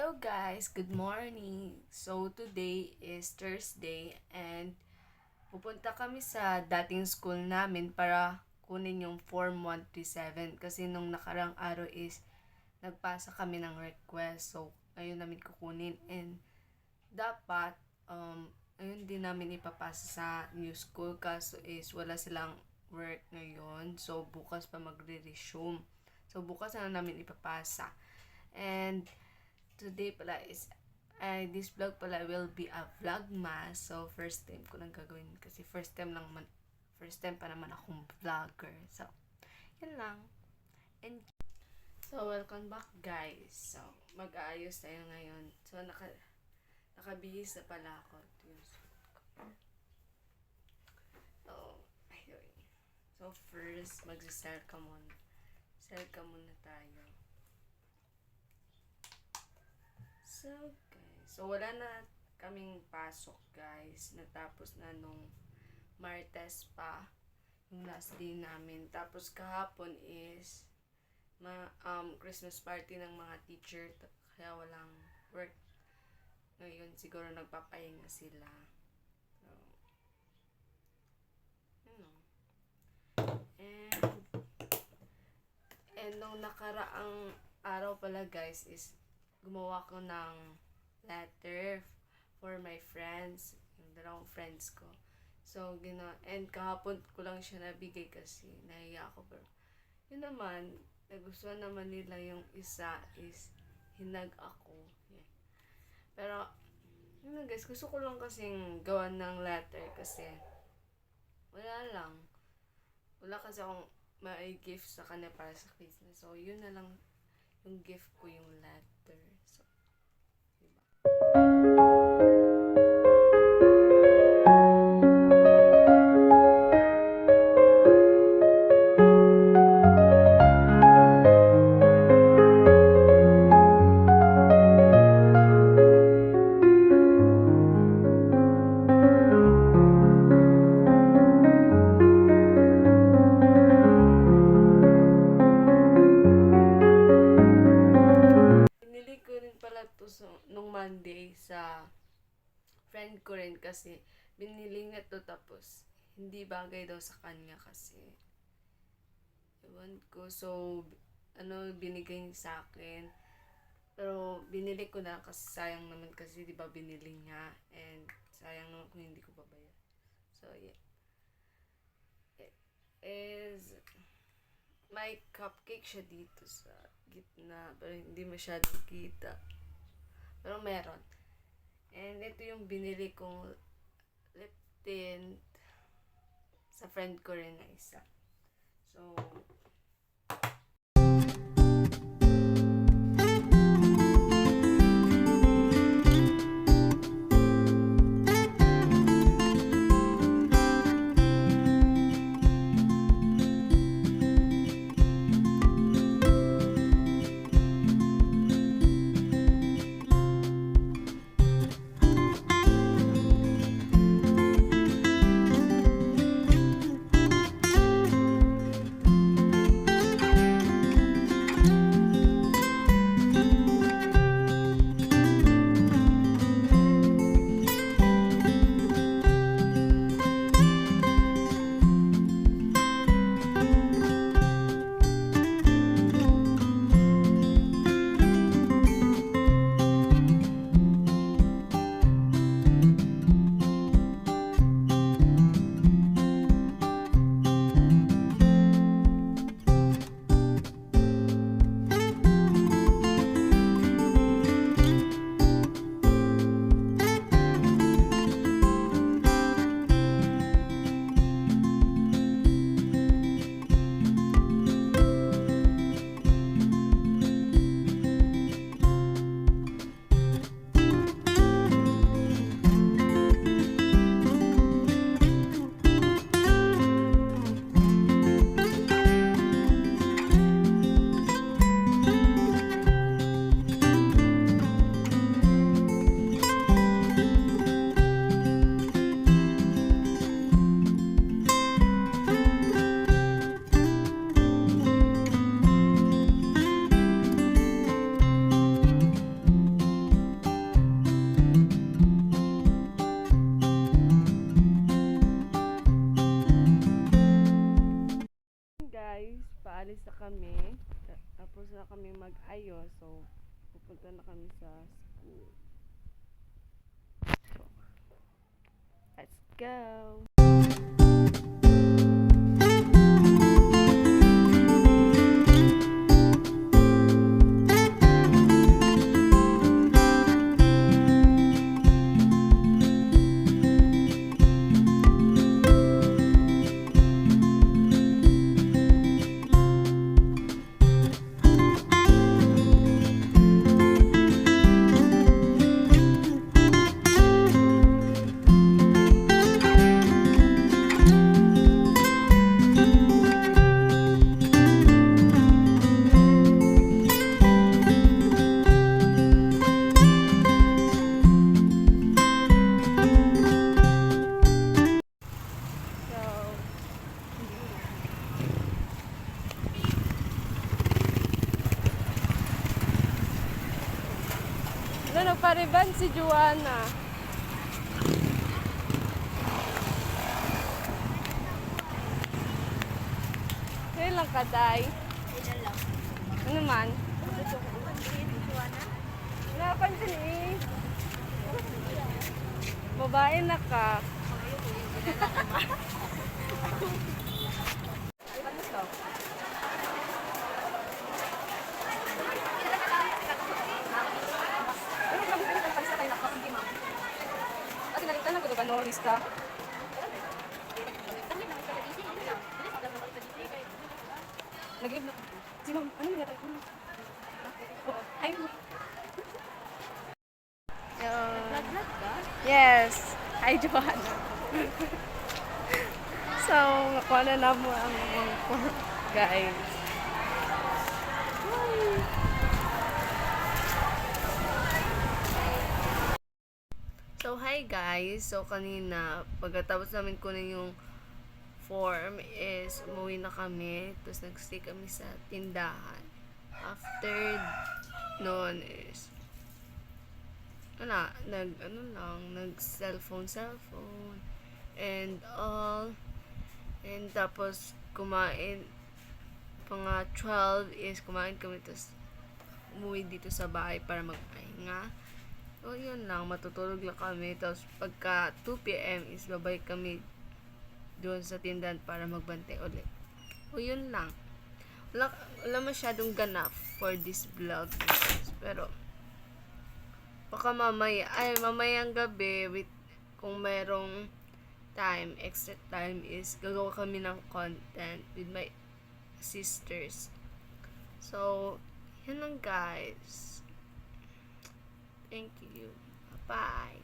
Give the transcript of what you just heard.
Hello guys, good morning. So today is Thursday and pupunta kami sa dating school namin para kunin yung Form 137 kasi nung nakarang araw is nagpasa kami ng request. So ayun namin kukunin and dapat ayun din namin ipapasa sa new school kaso is wala silang work ngayon. So bukas pa magre-resume. So bukas na namin ipapasa. And today pala is this vlog pala will be a vlogmas. So first time ko lang gagawin kasi first time pa naman akong vlogger. So yun lang. And so welcome back guys. So mag-aayos tayo ngayon. So nakabihis na pala ako. So ayun. So first mag-sell ka muna. Sell ka muna tayo. So wala na kaming pasok guys. Natapos na nung Martes pa yung last day namin. Tapos kahapon is Christmas party ng mga teacher kaya walang work. Ngayon siguro nagpapahinga sila. So, and nung nakaraang araw pala guys is gumawa ko ng letter for my friends, yung dalawang friends ko. So, and kahapon ko lang siya nabigay kasi nahiya ako. Pero, yun naman, nagustuhan naman nila yung isa is hinag ako. Yeah. Pero, yun na guys, gusto ko lang kasing gawan ng letter kasi wala lang. Wala kasi akong may gift sa kanya para sa Christmas. So, yun na lang yung gift ko, yung letter. So, diba? Nung Monday sa friend ko rin kasi binili niya to tapos hindi bagay daw sa kanya kasi ewan ko. So binigay niya sa akin pero binili ko na kasi sayang naman kasi diba binili niya and sayang naman kung hindi ko babayad. So yeah, it is may cupcake siya dito sa gitna pero hindi masyadong kita. Pero meron. And ito yung binili kong lip tint sa friend ko rin na isa. So, aalis na kami. Tapos na kami mag-ayos. So, pupunta na kami sa school. So, let's go! Nagpariban si Joanna. Kaya lang ka, Day. Ano man? Napansin eh. Babae na ka. Ano, lista? Nag-live na. Si Ma'am, ano yung natay ko? Ay, nag-vlog ka? Yes. Hi, Joanna. So, nakuha na mo ang mga pork, guys. So, hi guys. So, kanina, pagkatapos namin kunin yung form is umuwi na kami. Tapos, nagstay kami sa tindahan. After noon is nag cellphone and all. And tapos, kumain. Pang 12 is kumain kami. Tapos, umuwi dito sa bahay para magpahinga. So, yun lang. Matutulog lang kami. Tapos, pagka 2 p.m. is babalik kami doon sa tindahan para magbantay ulit. O, yun lang. Wala masyadong ganap for this vlog. Pero, baka mamayang gabi, kung mayroong time, extra time, is gagawa kami ng content with my sisters. So, yun lang guys. Thank you. Bye.